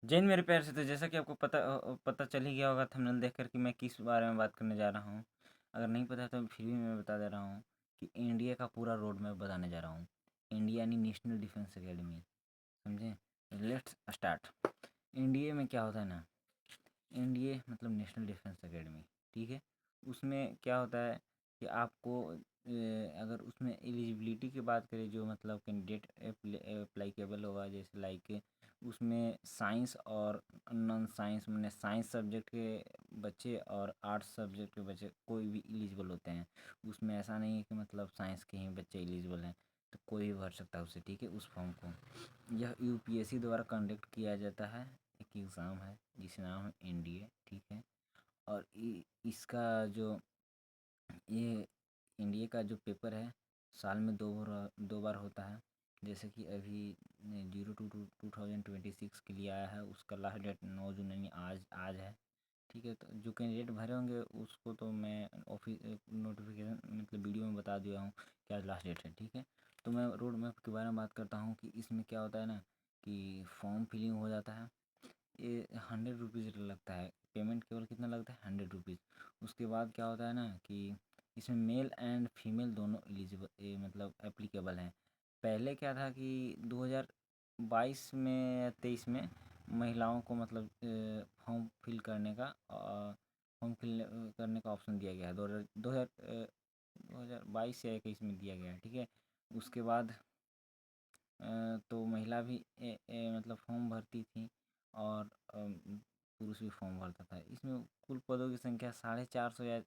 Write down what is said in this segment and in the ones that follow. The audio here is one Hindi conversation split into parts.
जैन मेरे प्यार से, तो जैसा कि आपको पता चल ही गया होगा थंबनेल देखकर कि मैं किस बारे में बात करने जा रहा हूँ। अगर नहीं पता है तो फिर भी मैं बता दे रहा हूँ कि इंडिया का पूरा रोड मैप बताने जा रहा हूँ। इंडिया यानी नेशनल डिफेंस एकेडमी, समझे। Let's start. इंडिया में क्या होता है ना, एनडीए मतलब नेशनल डिफेंस एकेडमी, ठीक है। उसमें क्या होता है कि आपको अगर उसमें एलिजिबिलिटी की बात करें, जो मतलब कैंडिडेट अप्लाईकेबल होगा, जैसे लाइक उसमें साइंस और नॉन साइंस, मैंने साइंस सब्जेक्ट के बच्चे और आर्ट्स सब्जेक्ट के बच्चे कोई भी एलिजिबल होते हैं। उसमें ऐसा नहीं है कि मतलब साइंस के ही बच्चे एलिजिबल हैं, तो कोई भी भर सकता है उसे, ठीक है, उस फॉर्म को। यह यूपीएससी द्वारा कंडक्ट किया जाता है। एक एग्ज़ाम है जिसका नाम है एनडीए, ठीक है। और इसका जो ये एनडीए का जो पेपर है, साल में दो बार होता है। जैसे कि अभी 02/2/2026 के लिए आया है, उसका लास्ट डेट 9 जून यानी आज है, ठीक है। तो जो कैंडिडेट भरे होंगे उसको तो मैं ऑफिस नोटिफिकेशन मतलब वीडियो में बता दिया हूँ क्या लास्ट डेट है, ठीक है। तो मैं रोड मैप के बारे में बात करता हूँ कि इसमें क्या होता है ना कि फॉर्म फिलिंग हो जाता है। ये 100 रुपीज़ लगता है, पेमेंट केवल कितना लगता है, 100 रुपीज़। उसके बाद क्या होता है ना कि इसमें मेल एंड फीमेल दोनों एलिजिबल मतलब एप्लीकेबल हैं। पहले क्या था कि 2022 में या 23 में महिलाओं को मतलब फॉर्म फिल करने का ऑप्शन दिया गया है। 2022 या 21 में दिया गया है, ठीक है। उसके बाद तो महिला भी मतलब फॉर्म भरती थी, और पुरुष भी फॉर्म भरता था। इसमें कुल पदों की संख्या 450 या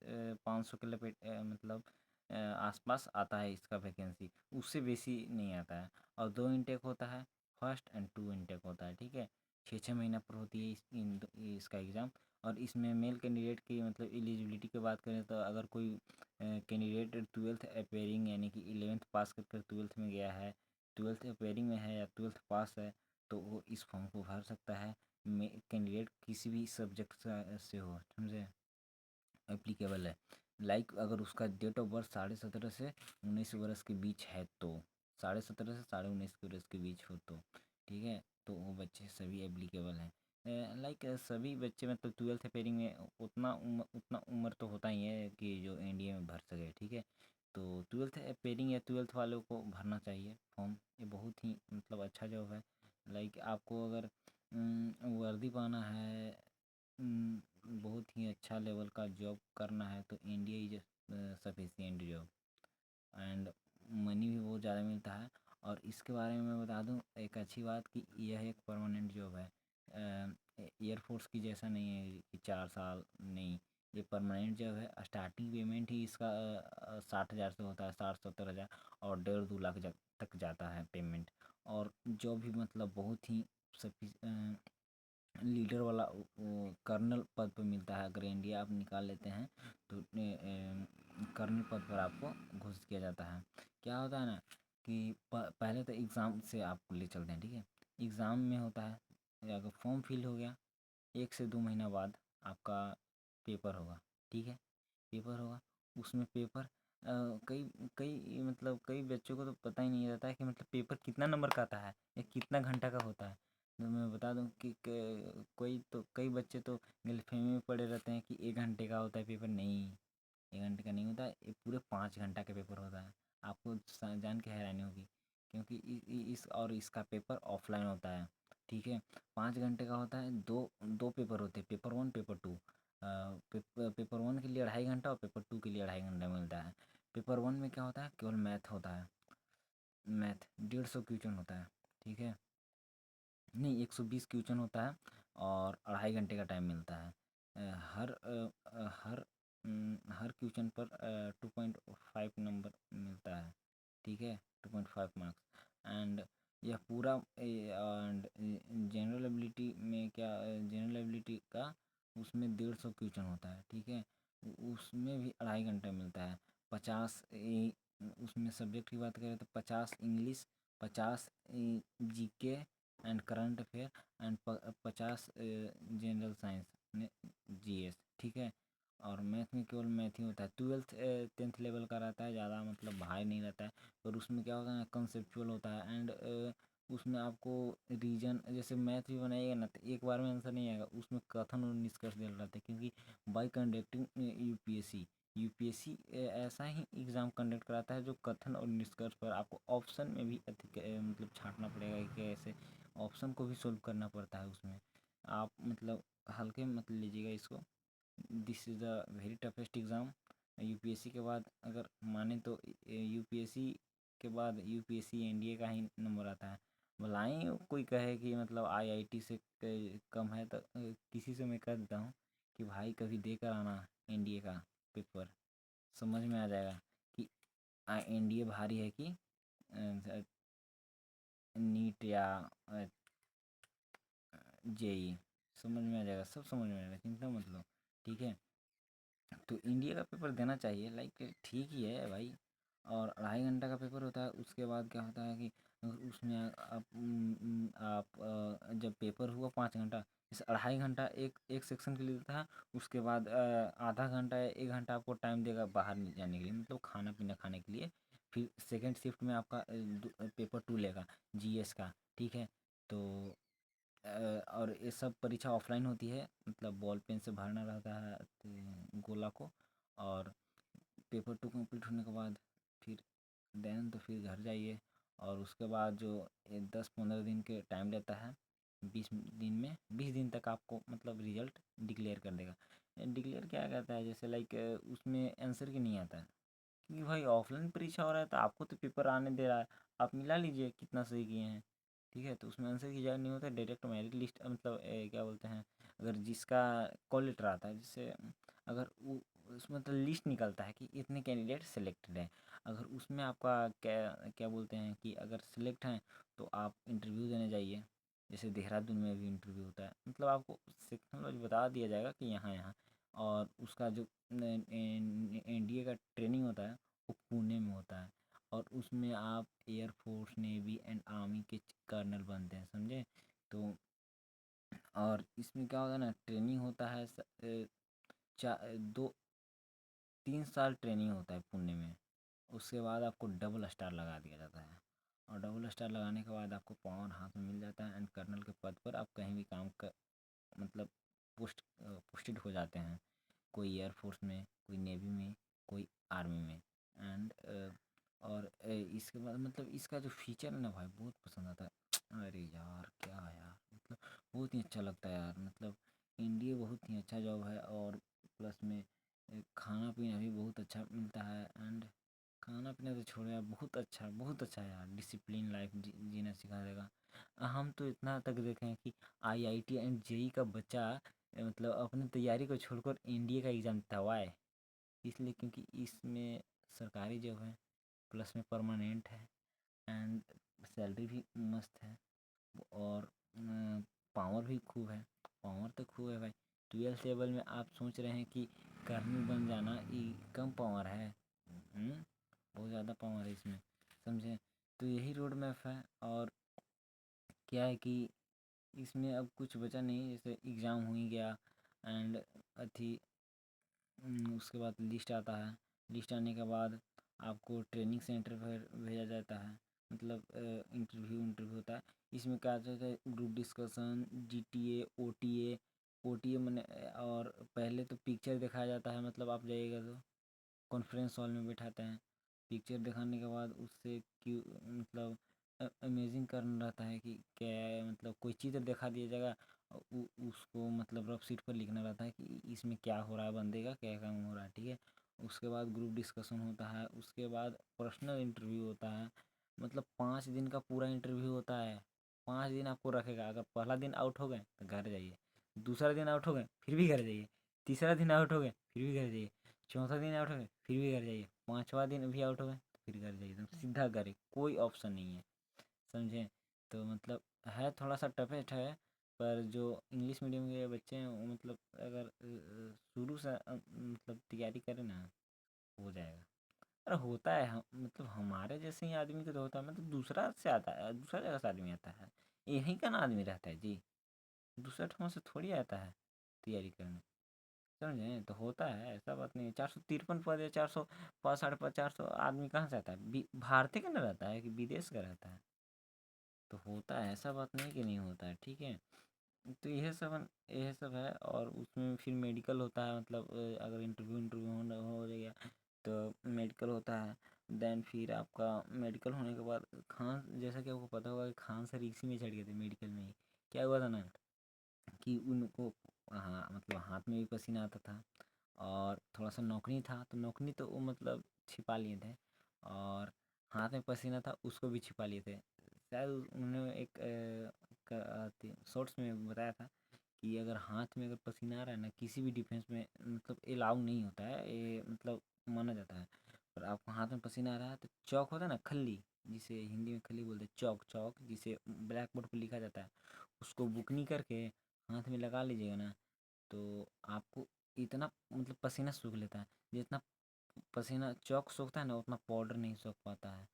500 के लपेट मतलब आसपास आता है इसका वैकेंसी, उससे बेसी नहीं आता है। और 2 इंटेक होता है, फर्स्ट एंड 2 इंटेक होता है, ठीक है। 6-6 महीना पर होती है इसका एग्ज़ाम। और इसमें मेल कैंडिडेट की मतलब एलिजिबिलिटी की बात करें, तो अगर कोई कैंडिडेट 12th अपेयरिंग यानी कि 11th पास कर 12th में गया है, 12th अपेयरिंग में है या 12th पास है, तो वो इस फॉर्म को भर सकता है। कैंडिडेट किसी भी सब्जेक्ट से हो, समझे, एप्लीकेबल है। लाइक अगर उसका डेट ऑफ बर्थ 17.5 से 19 वर्ष के बीच है, तो 17.5 से 19.5 के बीच हो तो, ठीक है, तो वो बच्चे सभी एप्लीकेबल हैं। लाइक सभी बच्चे मतलब 12th अपेयरिंग में उतना उम्र तो होता ही है कि जो एनडीए में भर सके, ठीक है। तो 12th अपेयरिंग या 12th वालों को भरना चाहिए फॉर्म। ये बहुत ही मतलब अच्छा जॉब है। लाइक आपको अगर वर्दी पाना है, बहुत ही अच्छा लेवल का जॉब करना है, तो India is sufficient job, and money भी बहुत ज़्यादा मिलता है। और इसके बारे में मैं बता दूं एक अच्छी बात कि यह एक परमानेंट जॉब है। एयरफोर्स की जैसा नहीं है कि 4 साल, नहीं, ये परमानेंट जॉब है। स्टार्टिंग पेमेंट ही इसका 60,000 से होता है, 60-70 हज़ार, और 1.5-2 लाख तक जाता है पेमेंट। और जॉब भी मतलब बहुत ही सफी लीडर वाला कर्नल पद पर मिलता है। अगर इंडिया आप निकाल लेते हैं तो कर्नल पद पर आपको घोषित किया जाता है। क्या होता है ना कि पहले तो एग्ज़ाम से आपको ले चलते हैं, ठीक है। एग्ज़ाम में होता है, अगर फॉर्म फिल हो गया, 1 से 2 महीना बाद आपका पेपर होगा, ठीक है। पेपर होगा, उसमें पेपर कई कई मतलब कई बच्चों को तो पता ही नहीं रहता है कि मतलब पेपर कितना नंबर का आता है या कितना घंटा का होता है। तो मैं बता दूं कि कई बच्चे तो गलतफहमी में पड़े रहते हैं कि 1 घंटे का होता है पेपर। नहीं, 1 घंटे का नहीं होता, ये पूरे 5 घंटा का पेपर होता है। आपको जान के हैरानी होगी, क्योंकि इस और इसका पेपर ऑफलाइन होता है, ठीक है। 5 घंटे का होता है। दो दो पेपर होते हैं, पेपर 1 पेपर 2। पेपर 1 के लिए 2.5 घंटा और पेपर 2 के लिए 2.5 घंटा मिलता है। पेपर 1 में क्या होता है, केवल मैथ होता है। मैथ 150 क्वेश्चन होता है, ठीक है। नहीं, 120 क्वेश्चन होता है, और 2.5 घंटे का टाइम मिलता है। हर हर क्वेश्चन पर 2.5 नंबर मिलता है, ठीक है, 2.5 मार्क्स। एंड यह पूरा एंड जनरल एबिलिटी में क्या, जनरल एबिलिटी का उसमें 150 क्वेश्चन होता है, ठीक है। उसमें भी 2.5 घंटे मिलता है। 50 उसमें सब्जेक्ट की बात करें तो 50 English, 50 GK and current affair, and 50 general science में जीएस, ठीक है। और मैथ में केवल मैथ ही होता है। 10th लेवल का रहता है, ज़्यादा मतलब भारी नहीं रहता है। और उसमें क्या होता है, कंसेप्चुअल होता है, एंड उसमें आपको रीजन जैसे मैथ भी बनाइएगा ना तो एक बार में आंसर नहीं आएगा, उसमें कथन और निष्कर्ष दिया रहता है, क्योंकि बाई कंडक्टिंग यूपीएससी ऐसा ही एग्ज़ाम कंडक्ट कराता है जो कथन और निष्कर्ष पर आपको ऑप्शन में भी अधिक मतलब छांटना पड़ेगा कि ऐसे ऑप्शन को भी सोल्व करना पड़ता है उसमें। आप मतलब हल्के मत लीजिएगा इसको। This is the very toughest exam. UPSC के बाद अगर माने तो यूपीएससी के बाद यूपीएससी एनडीए का ही नंबर आता है। भलाई कोई कहे कि मतलब आईआईटी से कम है तो किसी से मैं कह देता हूँ कि भाई कभी दे कर आना एनडीए का पेपर, समझ में आ जाएगा कि एनडीए भारी है कि नीट या जेई। समझ में आ जाएगा, सब समझ में आएगा, चिंता मत लो। ठीक है, तो इंडिया का पेपर देना चाहिए, लाइक ठीक ही है भाई। और 2.5 घंटा का पेपर होता है। उसके बाद क्या होता है कि उसमें आप जब पेपर हुआ 5 घंटा, जैसे 2.5 घंटा एक एक सेक्शन के लिए देता है। उसके बाद आधा घंटा या 1 घंटा आपको टाइम देगा बाहर जाने के लिए, मतलब खाना पीना खाने के लिए। फिर सेकेंड शिफ्ट में आपका पेपर 2 लेगा जीएस का। ठीक है, तो और ये सब परीक्षा ऑफलाइन होती है, मतलब बॉल पेन से भरना रहता है गोला को। और पेपर 2 कंप्लीट होने के बाद फिर देन तो फिर घर जाइए। और उसके बाद जो 10-15 दिन के टाइम लेता है, 20 दिन में 20 दिन तक आपको मतलब रिजल्ट डिक्लेयर कर देगा। डिक्लेयर क्या कहता है, जैसे लाइक उसमें आंसर की नहीं आता है, क्योंकि भाई ऑफलाइन परीक्षा हो रहा है तो आपको तो पेपर आने दे रहा है, आप मिला लीजिए कितना सही किए हैं। ठीक है, तो उसमें आंसर की जाँच नहीं होता, डायरेक्ट मेरिट लिस्ट मतलब क्या बोलते हैं, अगर जिसका कॉल लेटर आता है, जैसे अगर वो उसमें तो लिस्ट निकलता है कि इतने कैंडिडेट सेलेक्टेड हैं। अगर उसमें आपका क्या क्या बोलते हैं कि अगर सेलेक्ट हैं तो आप इंटरव्यू देने जाइए। जैसे देहरादून में भी इंटरव्यू होता है, मतलब आपको सेक्शन वाइज बता दिया जाएगा कि यहाँ यहाँ। और उसका जो एनडीए का ट्रेनिंग होता है वो पुणे में होता है। और उसमें आप एयरफोर्स नेवी एंड आर्मी के कर्नल बनते हैं, समझे। तो और इसमें क्या होता है ना, ट्रेनिंग होता है 2-3 साल ट्रेनिंग होता है पुणे में। उसके बाद आपको डबल स्टार लगा दिया जाता है। और डबल स्टार लगाने के बाद आपको पावर हाथ में मिल जाता है एंड कर्नल के पद पर आप कहीं भी काम कर मतलब पोस्टेड हो जाते हैं। कोई एयरफोर्स में, कोई नेवी में, कोई आर्मी में। एंड और इसके बाद मतलब इसका जो फीचर है ना भाई बहुत पसंद आता है। अरे यार क्या यार, मतलब बहुत ही अच्छा लगता है यार, मतलब इंडिया बहुत ही अच्छा जॉब है। और प्लस में खाना पीना भी बहुत अच्छा मिलता है। एंड खाना पीना तो छोड़ो यार, बहुत अच्छा है यार, डिसिप्लिन लाइफ जीना सिखा देगा। हम तो इतना तक देखे हैं कि आईआईटी एंड जेई का बच्चा मतलब अपनी तैयारी को छोड़कर एनडीए का एग्ज़ाम दवाए, इसलिए क्योंकि इसमें सरकारी जॉब है, प्लस में परमानेंट है एंड सैलरी भी मस्त है। और पावर भी खूब है, पावर तो खूब है भाई। 12th लेवल में आप सोच रहे हैं कि कर्नल बन जाना ये कम पावर है। बहुत ज़्यादा पावर है इसमें, समझे। तो यही रोड मैप है। और क्या है कि इसमें अब कुछ बचा नहीं, जैसे एग्ज़ाम हो ही गया एंड अथी उसके बाद लिस्ट आता है। लिस्ट आने के बाद आपको ट्रेनिंग सेंटर पर भेजा जाता है, मतलब इंटरव्यू होता है। इसमें क्या होता है, group discussion, GTA, OTA. OTA मैंने और पहले तो पिक्चर दिखाया जाता है, मतलब आप जाइएगा तो कॉन्फ्रेंस हॉल में बिठाते हैं। पिक्चर दिखाने के बाद उससे क्यों मतलब अमेजिंग करना रहता है कि क्या मतलब कोई चित्र दिखा दिया जाएगा। उसको मतलब रफ शीट पर लिखना रहता है कि इसमें क्या हो रहा है, बंदे का क्या काम हो रहा है। ठीक है, उसके बाद ग्रुप डिस्कशन होता है। उसके बाद पर्सनल इंटरव्यू होता है, मतलब 5 दिन का पूरा इंटरव्यू होता है। 5 दिन आपको रखेगा, अगर पहला दिन आउट हो गए तो घर जाइए, दूसरा दिन आउट हो गए फिर भी घर जाइए, तीसरा दिन आउट हो गए फिर भी घर जाइए, चौथा दिन आउट हो गए फिर भी घर जाइए, पाँचवा दिन भी आउट हो गए तो फिर घर जाइए, एकदम सीधा घर है, कोई ऑप्शन नहीं है, समझे। तो मतलब है थोड़ा सा टफेस्ट है, पर जो इंग्लिश मीडियम के बच्चे हैं वो मतलब अगर शुरू से मतलब तैयारी करें ना हो जाएगा। अरे होता है, हम मतलब हमारे जैसे ही आदमी को तो होता है, मतलब दूसरा से आता है, दूसरा जगह से आदमी आता है, यहीं का ना आदमी रहता है जी, दूसरा ठाव से थोड़ी आता है तैयारी करने, समझे। तो होता है, ऐसा बात नहीं है। 453 पद या 400 500 450 आदमी कहाँ से आता है, भारतीय का ना रहता है कि विदेश का रहता है। तो होता है, ऐसा बात नहीं कि नहीं होता है, ठीक है। तो यह सब है। और उसमें फिर मेडिकल होता है, मतलब अगर इंटरव्यू इंटरव्यू होना हो गया तो मेडिकल होता है। देन फिर आपका मेडिकल होने के बाद खान, जैसा कि आपको पता होगा कि खान सर इसी में चढ़ गए थे मेडिकल में ही। क्या हुआ था ना कि उनको, हाँ मतलब हाथ में भी पसीना आता था, और थोड़ा सा नौकरी था तो नौकरी तो वो मतलब छिपा लिए थे, और हाथ में पसीना था उसको भी छिपा लिए थे। शायद उन्होंने एक शॉर्ट्स में बताया था कि अगर हाथ में अगर पसीना आ रहा है ना, किसी भी डिफेंस में मतलब अलाउ नहीं होता है ये, मतलब माना जाता है। और आपको हाथ में पसीना आ रहा है तो चौक होता है ना, खल्ली, जिसे हिंदी में खल्ली बोलते हैं, चौक चौक जिसे ब्लैक बोर्ड पर लिखा जाता है, उसको बुकनी करके हाथ में लगा लीजिएगा ना, तो आपको इतना मतलब पसीना सूख लेता है। जितना पसीना चौक सोखता है ना, उतना पाउडर नहीं सोख पाता है।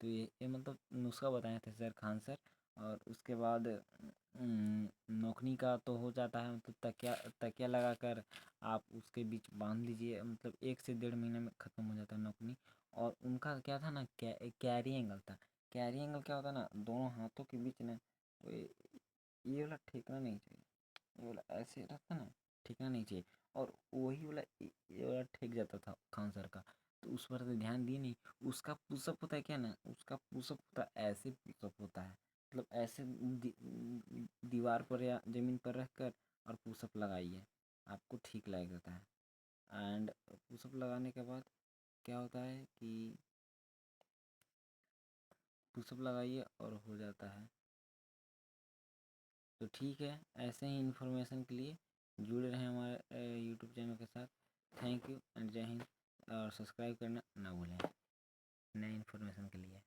तो ये मतलब नुस्खा बताए थे सर, खान सर। और उसके बाद नौकनी का तो हो जाता है, मतलब तकिया तकिया लगा कर आप उसके बीच बांध लीजिए, मतलब 1 से 1.5 महीने में ख़त्म हो जाता है नौकनी। और उनका क्या था ना, कैरी एंगल था। कैरी एंगल क्या होता है ना, दोनों हाथों के बीच ना, वो ये वाला ठेकना नहीं चाहिए, ये वाला ऐसे रहता ना, ठेकना नहीं चाहिए। और वही वाला ये वाला ठेक जाता था खान सर का। तो उस पर तो ध्यान दिए नहीं। उसका पुशअप होता है क्या ना, उसका पुशअप होता है ऐसे, पुशअप होता है मतलब ऐसे दीवार पर या ज़मीन पर रख कर और पुशअप लगाइए, आपको ठीक लग जाता है। एंड पुशअप लगाने के बाद क्या होता है कि पुशअप लगाइए और हो जाता है। तो ठीक है, ऐसे ही इन्फॉर्मेशन के लिए जुड़े रहें हमारे यूट्यूब चैनल के साथ। थैंक यू एंड जय हिंद। और सब्सक्राइब करना ना भूलें नए इन्फॉर्मेशन के लिए।